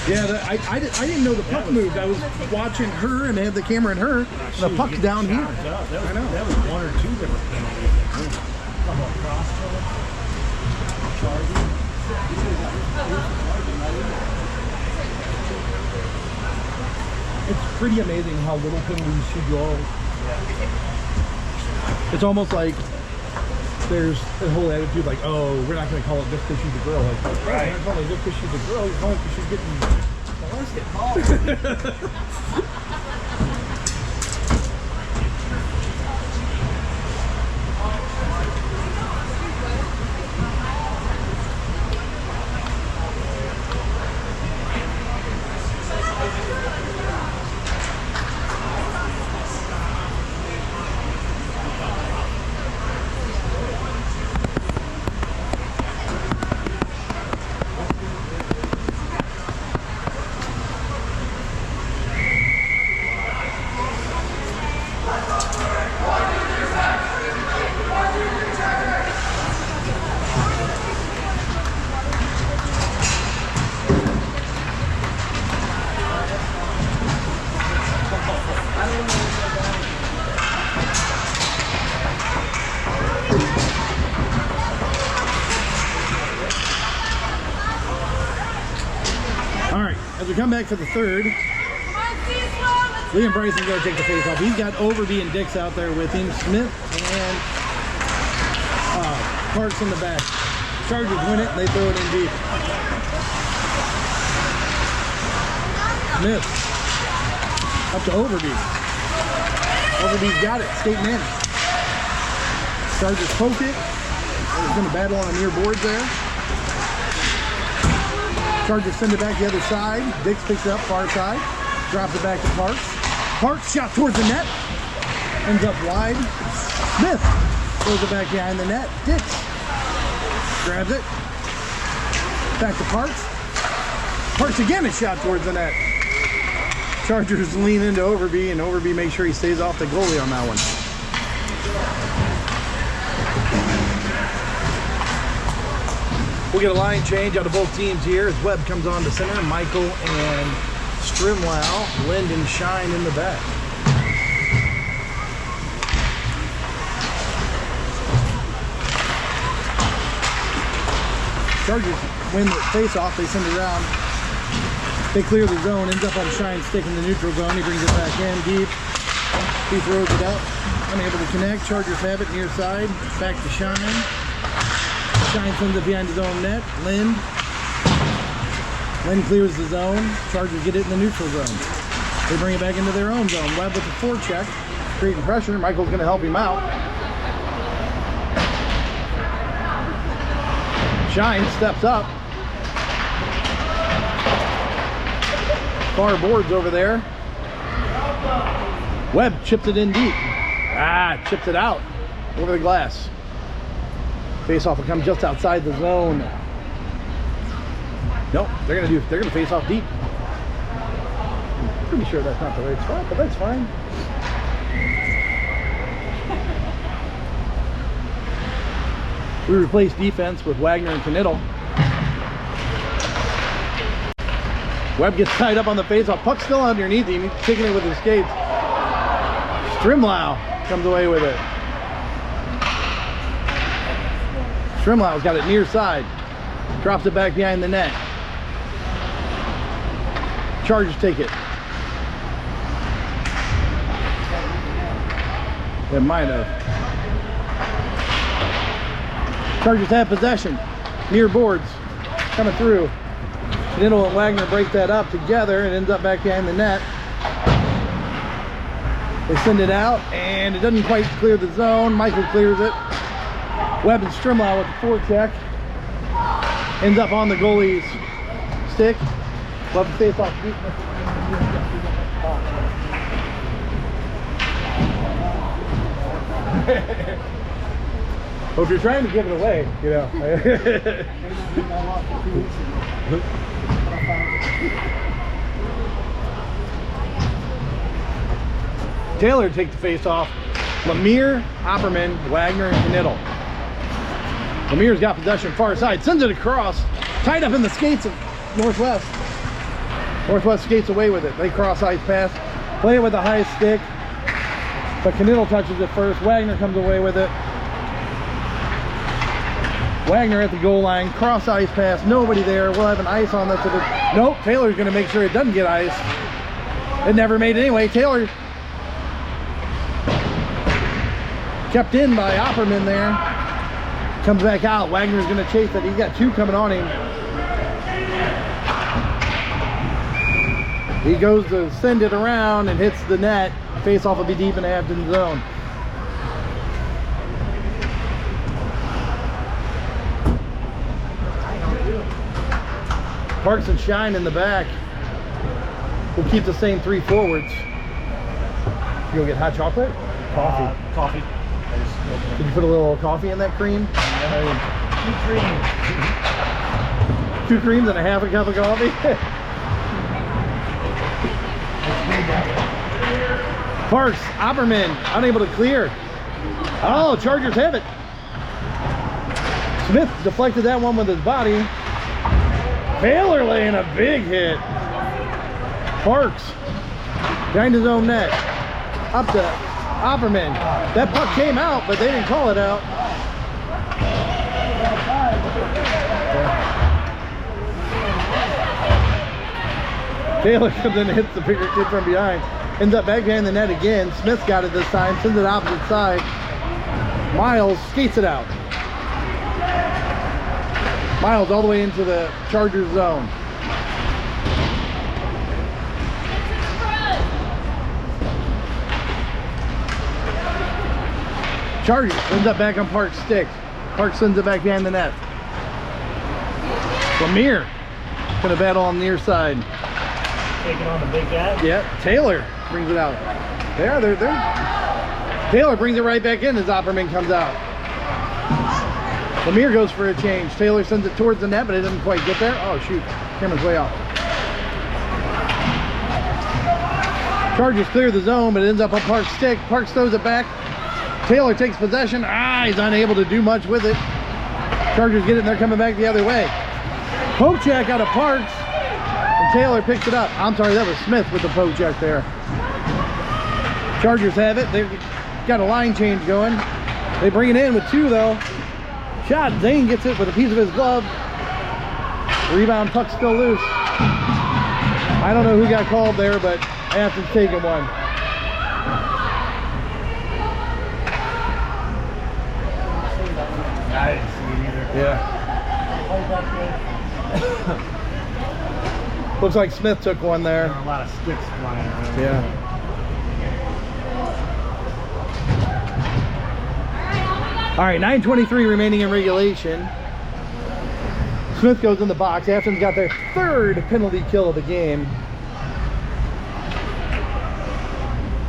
Yeah, I didn't know the puck moved. I was watching her and they had the camera in her. And the puck's down here.
I know. That was 1 or 2 different penalties.
It's pretty amazing how little penalties she draws. It's almost like there's a whole attitude like, oh, we're not going to call it just because she's a girl. Like, right. You're not calling it just because she's a girl. You're calling it because she's getting molested. As we come back for the third, Liam Bryson's going to take the face off. He's got Overby and Dix out there with him. Smith and Parks in the back. Chargers win it and they throw it in deep. Smith up to Overby. Overby's got it, skating in. Chargers poke it. He's going to battle on the near boards there. Chargers send it back the other side. Dix picks it up far side. Drops it back to Parks. Parks shot towards the net. Ends up wide. Smith throws it back behind the net. Dix grabs it. Back to Parks. Parks again is shot towards the net. Chargers lean into Overby, and Overby makes sure he stays off the goalie on that one. We'll get a line change out of both teams here as Webb comes on to center. Michael and Strimlau, Lind and Shine in the back. Chargers win the face-off. They send it around. They clear the zone. Ends up on Shine's stick in the neutral zone. He brings it back in deep. He throws it up. Unable to connect. Chargers have it near side. Back to Shine. Shine sends it behind his own net. Lind clears the zone. Chargers get it in the neutral zone. They bring it back into their own zone. Webb with the forecheck, creating pressure. Michael's going to help him out. Shine steps up. Far boards over there. Webb chips it in deep. Chips it out over the glass. Face-off will come just outside the zone. Nope, they're gonna face off deep. I'm pretty sure that's not the right spot, but that's fine. We replace defense with Wagner and Knittel. Webb gets tied up on the face-off. Puck's still underneath him. He's kicking it with his skates. Strimlau comes away with it. Strimlau's got it near side. Drops it back behind the net. Chargers take it. It might have. Chargers have possession. Near boards. Coming through. Knittel and Wagner break that up together. It ends up back behind the net. They send it out, and it doesn't quite clear the zone. Michael clears it. Webb and Strimlau with the forecheck. Ends up on the goalie's stick. Love to face off. Well, if you're trying to give it away, you know. Taylor take the face off. Lemire, Opperman, Wagner, and Knittel. Lemire's got possession far side, sends it across, tied up in the skates of Northwest. Northwest skates away with it. They cross ice pass, play it with the high stick, but Knittel touches it first. Wagner comes away with it. Wagner at the goal line, cross ice pass, nobody there. We'll have an ice on this. Nope, Taylor's going to make sure it doesn't get ice. It never made it anyway. Taylor kept in by Opperman there. Comes back out. Wagner's going to chase it. He's got two coming on him. He goes to send it around and hits the net. Face-off will be deep in the Affton zone. Parks and Shine in the back. We'll keep the same three forwards. You gonna get hot chocolate? Coffee.
Coffee.
Did you put a little coffee in that cream?
Two creams.
2 creams and a half a cup of coffee? Parks, Opperman, unable to clear. Oh, Chargers have it. Smith deflected that one with his body. Taylor laying a big hit. Parks behind his own net. Up to Opperman. That puck came out, but they didn't call it out. Taylor comes in and hits the bigger kid from behind. Ends up back behind the net again. Smith got it this time, sends it opposite side. Miles skates it out. Miles all the way into the Chargers zone. Chargers ends up back on Park's stick. Park sends it back behind the net. Lemire gonna battle on the near side.
Taking on the big guy.
Yeah, Taylor brings it out. They're Taylor brings it right back in as Opperman comes out. Lemire goes for a change. Taylor sends it towards the net, but it doesn't quite get there. Oh shoot, camera's way off. Chargers clear the zone, but it ends up on Park's stick. Parks throws it back. Taylor takes possession. He's unable to do much with it. Chargers get it, and they're coming back the other way. Poke check out of Parks, and Taylor picks it up. I'm sorry, that was Smith with the poke check there. Chargers have it. They've got a line change going. They bring it in with two, though. Shot. Zane gets it with a piece of his glove. Rebound, puck still loose. I don't know who got called there, but Affton's taking one.
I didn't see it either.
Yeah. Looks like Smith took one there.
There are a lot of sticks flying around.
Yeah. All right, 9:23 remaining in regulation. Smith goes in the box. Affton's got their third penalty kill of the game.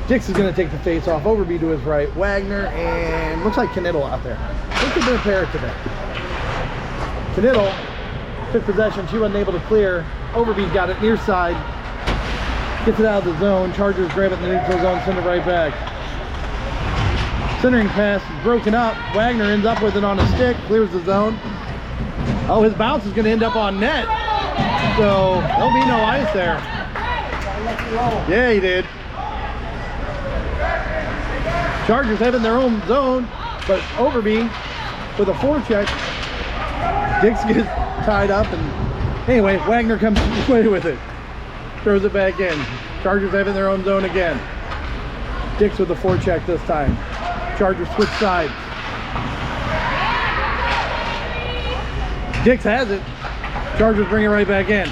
Dix is going to take the face off. Overby to his right. Wagner and looks like Knittel out there. Looks like they're paired today. Knittel took possession. She wasn't able to clear. Overby's got it near side. Gets it out of the zone. Chargers grab it in the neutral zone, send it right back. Centering pass is broken up. Wagner ends up with it on a stick, clears the zone. Oh, his bounce is going to end up on net. So there'll be no ice there. Yeah, he did. Chargers have it in their own zone, but Overby with a forecheck. Dix gets tied up, and anyway, Wagner comes away with it. Throws it back in. Chargers have it in their own zone again. Dix with the forecheck this time. Chargers switch sides. Dix has it. Chargers bring it right back in.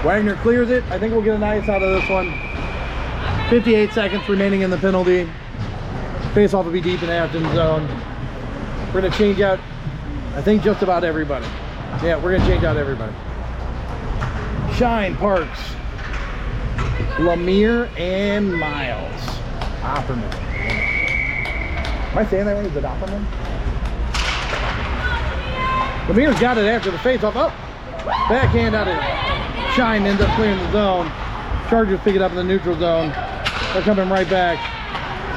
Wagner clears it. I think we'll get an ice out of this one. 58 seconds remaining in the penalty. Face-off will be deep in Affton's zone. We're going to change out, I think, just about everybody. Yeah, we're going to change out everybody. Shine, Parks, Lemire, and Miles. Opperman. Am I saying that right? Is it Opperman? Lemire's got it after the face-off. Oh! Backhand out of Shine, ends up clearing the zone. Chargers pick it up in the neutral zone. They're coming right back.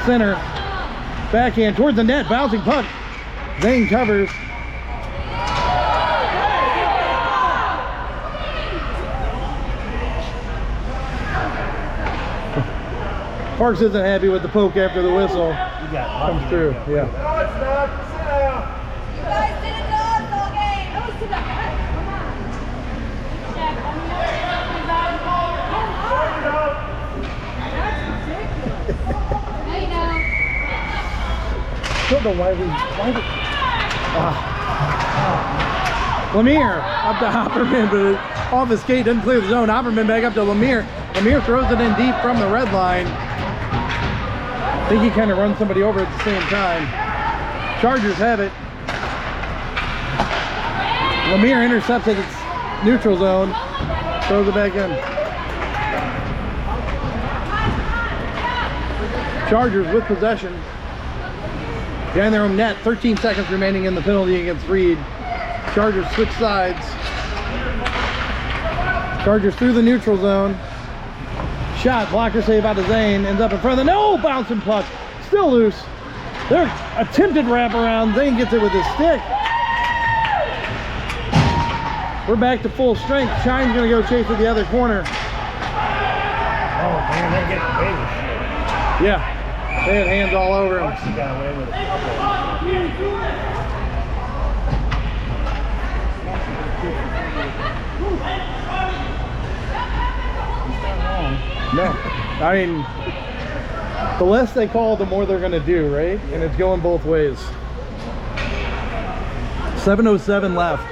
Center. Backhand towards the net. Bouncing puck. Zane covers. Parks isn't happy with the poke after the whistle. Comes through. Yeah.
No, it's not. Sit down. You guys didn't do us all game. Oh, sit down. Come on. Jack, let me know. There you go.
Don't know why we. Lemire up to Opperman, but off his skate, doesn't clear the zone. Opperman back up to Lemire. Lemire throws it in deep from the red line. I think he kind of runs somebody over at the same time. Chargers have it. Lemire intercepts at its neutral zone. Throws it back in. Chargers with possession. Behind their own net. 13 seconds remaining in the penalty against Reed. Chargers switch sides. Chargers through the neutral zone. Shot, blocker save out of Zane, ends up in front of the, no, bouncing puck, still loose. Their attempted wraparound, Zane gets it with his stick. We're back to full strength. Shine's gonna go chase at the other corner.
Oh man, they're getting away with shit.
Yeah. They had hands all over him.
He got away with it.
No, I mean, the less they call, the more they're going to do, right? And it's going both ways. 7:07 left.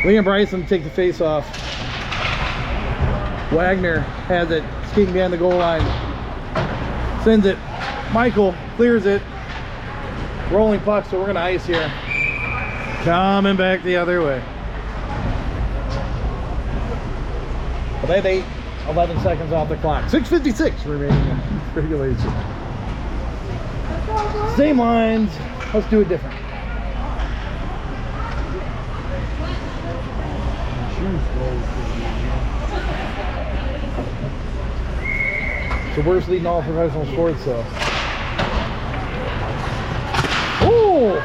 Liam Bryson take the face off. Wagner has it, skating behind the goal line. Sends it. Michael clears it. Rolling puck, so we're going to ice here. Coming back the other way. But they have 11 seconds off the clock. 6:56 remaining in regulation. Same lines. Let's do it different. It's the worst lead in all professional sports, though. Oh!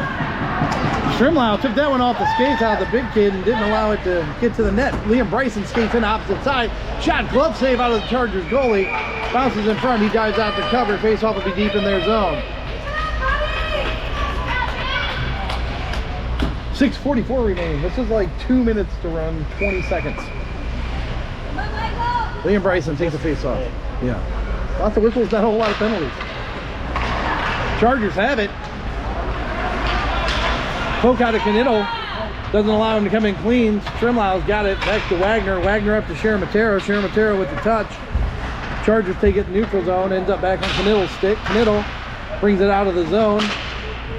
Strimlau took that one off the skates out of the big kid and didn't allow it to get to the net. Liam Bryson skates in opposite side. Shot, glove save out of the Chargers goalie. Bounces in front. He dives out to cover. Face off will be deep in their zone. 6:44 remaining. This is like 2 minutes to run, 20 seconds. Liam Bryson takes the face off. Yeah. Lots of whistles, not a whole lot of penalties. Chargers have it. Poke out of Canitto. Doesn't allow him to come in clean. Strimlau's got it. Back to Wagner. Wagner up to Sharon Matero. Sharon Matero with the touch. Chargers take it in neutral zone. Ends up back on Canitto's stick. Canitto brings it out of the zone.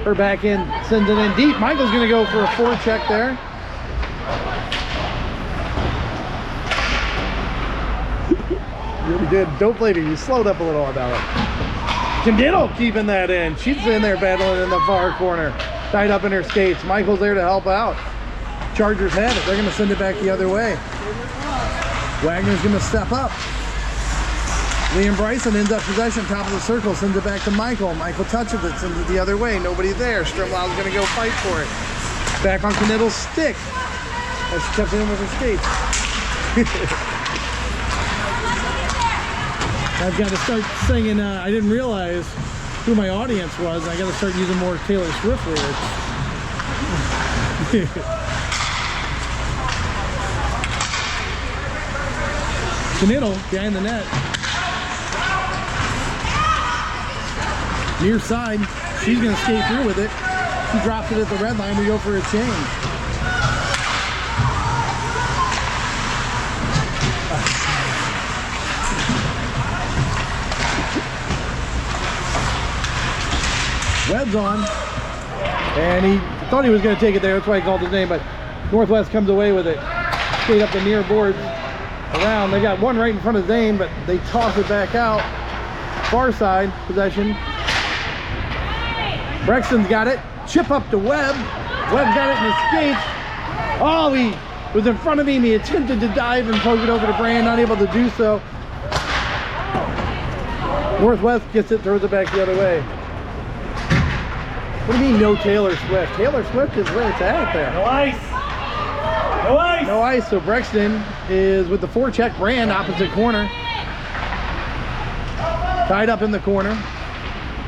Her back in. Sends it in deep. Michael's going to go for a forecheck there. Really did. Don't blame me. You slowed up a little on that one. Canitto keeping that in. She's in there battling in the far corner. Tied up in her skates. Michael's there to help out. Chargers have it. They're going to send it back the other way. Wagner's going to step up. Liam Bryson ends up possession, top of the circle, sends it back to Michael. Michael touches it, sends it the other way. Nobody there. Strimlau's going to go fight for it. Back on Canitto's stick. As she comes in with her skates. I've got to start singing, I didn't realize who my audience was. I got to start using more Taylor Swift lyrics. Canitto behind the net. Near side, she's going to skate through with it. She drops it at the red line. We go for a change. Webb's on, and he thought he was going to take it there. That's why he called his name, but Northwest comes away with it. Skate up the near boards around. They got one right in front of Zane, but they toss it back out. Far side possession. Brexton's got it. Chip up to Webb. Webb got it in his skates. Oh, he was in front of him. He attempted to dive and poke it over to Brand, not able to do so. Northwest gets it, throws it back the other way. What do you mean no Taylor Swift? Taylor Swift is where it's at there.
No ice. No ice.
No ice, so Brexton is with the forecheck. Brand opposite corner. Tied up in the corner.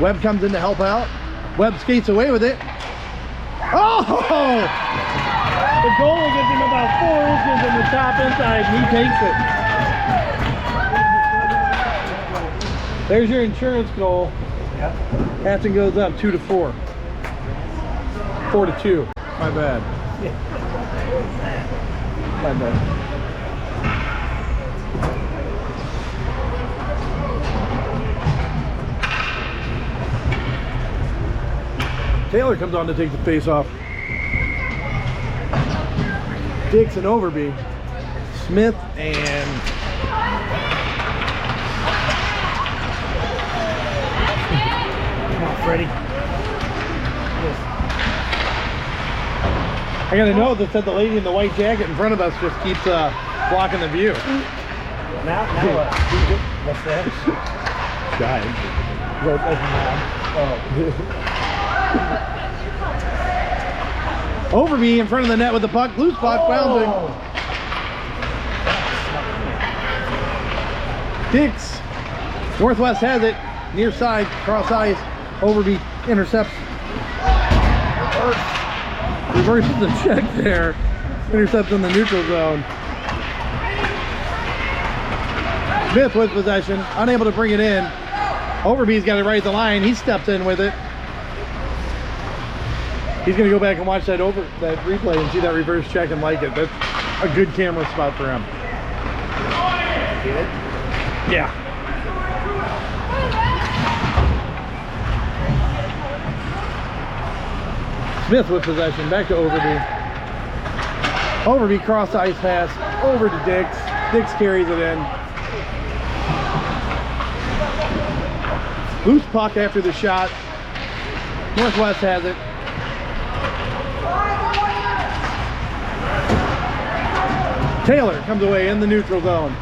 Webb comes in to help out. Webb skates away with it. Oh! The goal gives him about 4 inches in the top inside, and he takes it. There's your insurance goal.
Yep.
Affton goes up 2-4. 4-2. My bad. My bad. Taylor comes on to take the face off. Dix and Overby. Smith and
Come on, Freddie.
I got a note that said the lady in the white jacket in front of us just keeps blocking the view.
Now what? What's that?
Giant. Overby in front of the net with the puck. Loose puck, bouncing. Dix. Northwest has it. near side, cross ice, Overby intercepts. Reverses the check there. Intercepts in the neutral zone. Smith with possession, unable to bring it in. Overby's got it right at the line. He steps in with it. He's going to go back and watch that replay and see that reverse check and like it. That's a good camera spot for him.
Get it?
Yeah. Smith with possession, back to Overby. Overby cross ice pass over to Dix. Dix carries it in. Loose puck after the shot. Northwest has it. Taylor comes away in the neutral zone.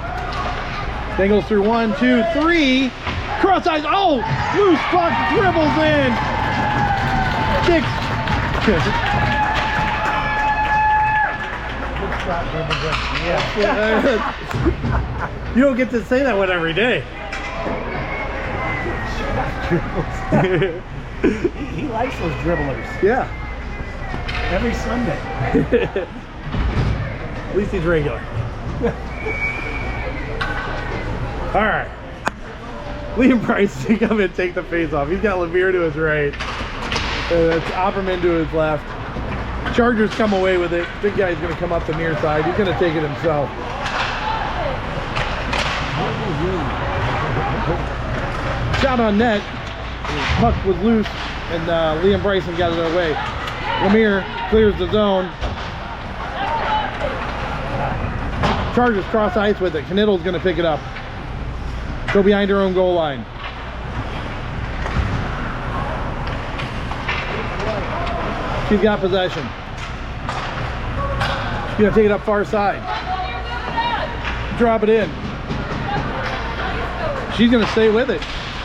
Dangles through 1, 2, 3. Cross ice. Oh! Loose puck dribbles in. Dix. Yeah. You don't get to say that one every day.
He likes those dribblers.
Yeah.
Every Sunday.
At least he's regular. All right. Liam Price to come and take the face off. He's got Levere to his right. That's Opperman to his left. Chargers come away with it. Big guy's going to come up the near side. He's going to take it himself. Shot on net. Puck was loose, and Liam Bryson got it away. Lemire clears the zone. Chargers cross ice with it. Knittle's going to pick it up. Go behind her own goal line. She's got possession. She's going to take it up far side. Drop it in. She's going to stay with it.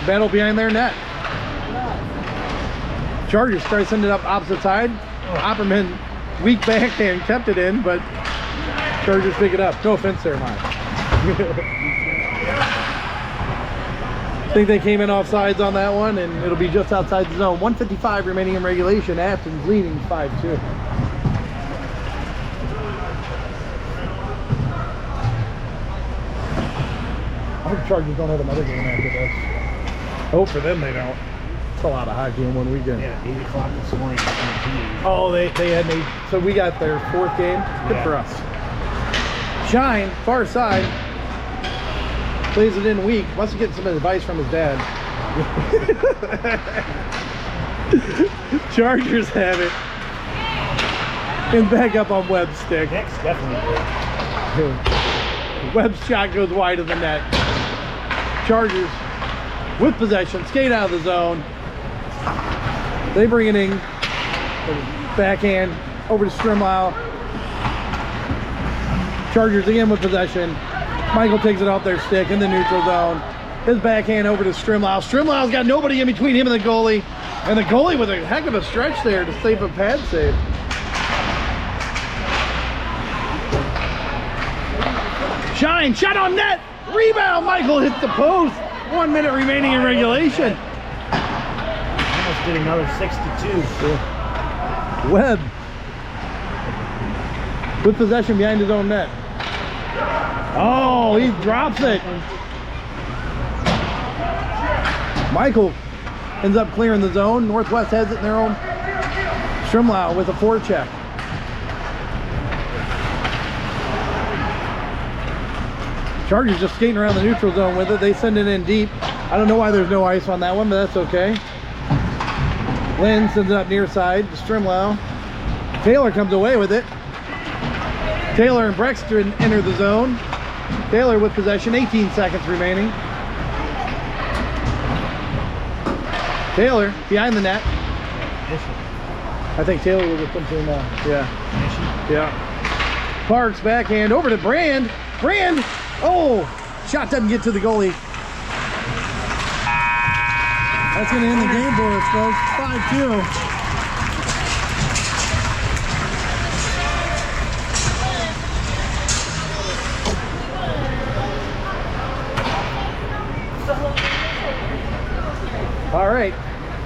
Battle behind their net. Chargers try to send it up opposite side. Opperman, weak backhand, kept it in, but Chargers pick it up. No offense there, Mike. I think they came in offsides on that one, and it'll be just outside the zone. 1:55 remaining in regulation. Affton's leading 5-2. I hope Chargers don't have another game after this. I hope for them they don't. It's a lot of hockey in one weekend.
Yeah, 8 o'clock this morning.
Oh, they had me. So we got their 4th game. Good for us. Shine, far side. Plays it in weak. Must have getting some advice from his dad. Chargers have it. And back up on Webb's stick.
Next, definitely.
Webb's shot goes wide of the net. Chargers with possession, skate out of the zone. They bring it in. Backhand over to Strimlau. Chargers again with possession. Michael takes it off their stick in the neutral zone. His backhand over to Strimlau. Strimlau's got nobody in between him and the goalie. And the goalie with a heck of a stretch there to save a pad save. Shine, shot on net. Rebound, Michael hits the post. 1 minute remaining in regulation.
Almost did another 62.
Webb with possession behind his own net. Oh, he drops it. Michael ends up clearing the zone. Northwest has it in their own. Strimlau with a forecheck. Chargers just skating around the neutral zone with it. They send it in deep. I don't know why there's no ice on that one, but that's okay. Lynn sends it up near side to Strimlau. Taylor comes away with it. Taylor and Brexton enter the zone. Taylor with possession, 18 seconds remaining. Taylor behind the net. I think Taylor will get something now. Yeah. Yeah. Parks backhand over to Brand. Brand. Oh, shot doesn't get to the goalie.
That's going to end the game for us, folks. 5-2. All right.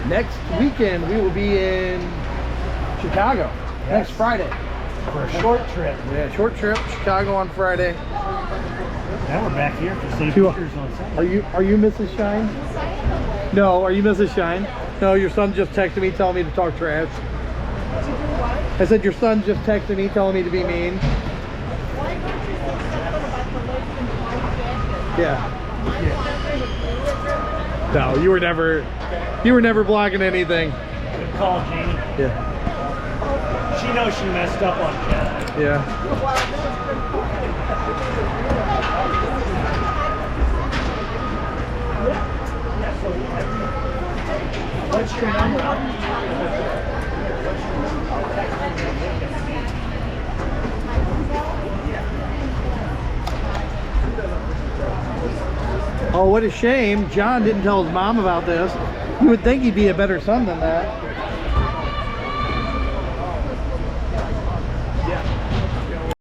Next weekend we will be in Chicago. Next Friday.
For a short trip.
Yeah, short trip. Chicago on Friday.
Now we're back here for St.
You-
Peter's on Sunday.
Are you Mrs. Shine? No, are you Mrs. Shine? No, your son just texted me telling me to talk trash. I said your son just texted me telling me to be mean. Yeah. No, you were never blogging anything.
Good call, Jamie.
Yeah.
She knows she messed up on Jen.
Yeah.
What's your number?
Oh, what a shame. John didn't tell his mom about this. You would think he'd be a better son than that.